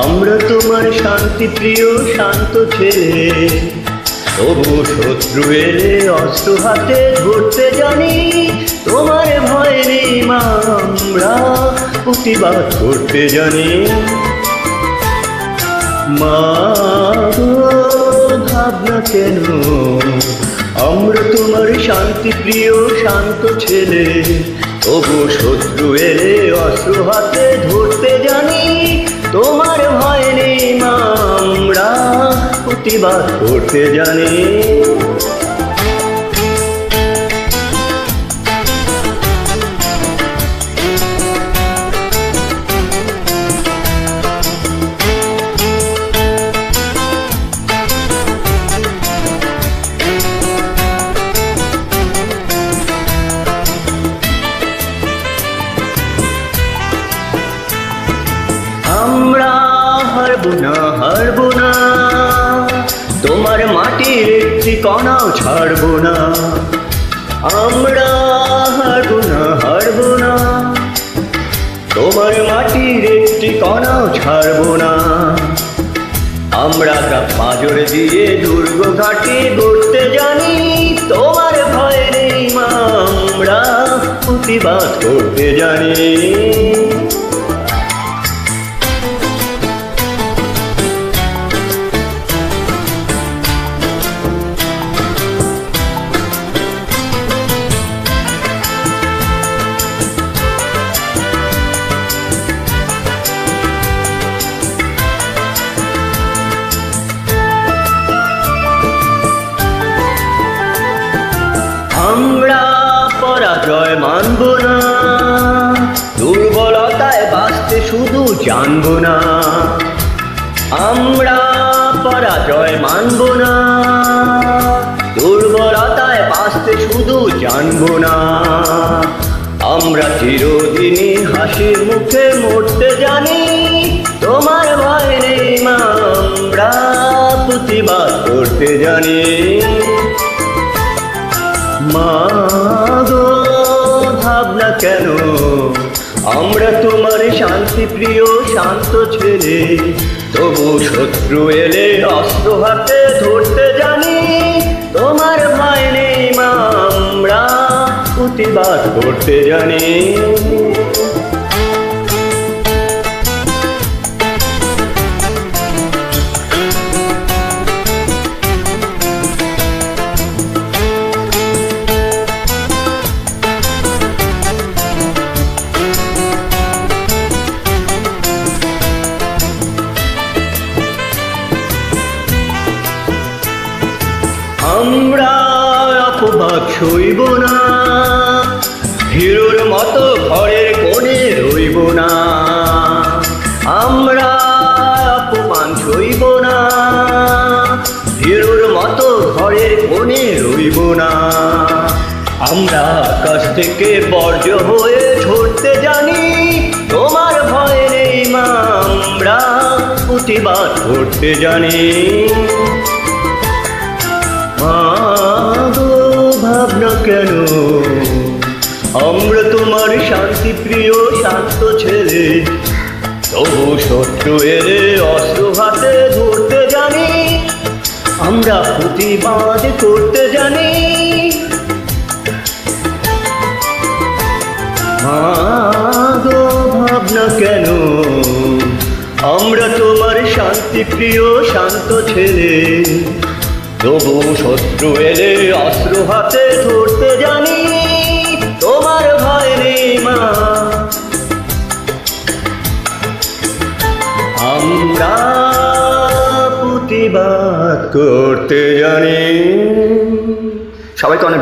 আমরা তোমার শান্তি প্রিয় শান্ত ছেলে, তবু শত্রু এলে অস্ত্র হাতে ধরতে জানি। তোমার ভয় নেই মা, আমরা প্রতিবাদ করতে জানি। মা গো, ভাবনা কেন, আমরা তোমার শান্তি প্রিয় শান্ত ছেলে, তবু শত্রু এলে অস্ত্র হাতে ধরতে জানি। তোমার ভয় নেই মা, আমরা প্রতিবাদ করতে জানি। আমরা হারবো না, হারবো না, তোমার মাটির একটি কণাও ছাড়বো না। আমরা হারবো না, হারবো না, তোমার মাটির একটি কণাও ছাড়বো না। আমরা পাঁজর দিয়ে দুর্গ ঘাটি গড়তে জানি। তোমার ভয় নেই মা, আমরা প্রতিবাদ করতে জানি। আমরা পরাজয় মানব না, দুর্বলতায় বাঁচতে শুধু জানব না। আমরা পরাজয় মানব না, দুর্বলতায় বাঁচতে শুধু জানব না। আমরা চিরদিনই হাসির মুখে মরতে জানি। তোমার ভয় নেই মা, আমরা প্রতিবাদ করতে জানি। মা গো, ভাবনা কেন, আমরা তোমার শান্তি প্রিয় শান্ত ছেলে, তবু শত্রু এলে অস্ত্র হাতে ধরতে জানি। তোমার ভয় নেই মা, আমরা প্রতিবাদ করতে জানি। আমরা অপবাদ সইব না, হিরোর মতো ঘরের কোণে রইব না। আমরা অপমান সইব না, হিরোর মতো ঘরের কোণে রইব না। আমরা আকাশ থেকে বর্জ্য হয়ে ঝরতে জানি। তোমার ভয় নেই মা, আমরা প্রতিবাদ করতে জানি। মা গো, ভাবনা কেন, আমরা তোমার শান্তি প্রিয় শান্ত ছেলে, তবু শত্রু এলে অস্ত্র হাতে ধরতে জানি। আমরা প্রতিবাদ করতে জানি। মা গো, ভাবনা কেন, আমরা তোমার শান্তি প্রিয় শান্ত ছেলে, তবু শত্রু এলে অস্ত্র হাতে ধরতে জানি। তোমার ভয় নেই মা, আমরা প্রতিবাদ করতে জানি। সবাইকে অনেক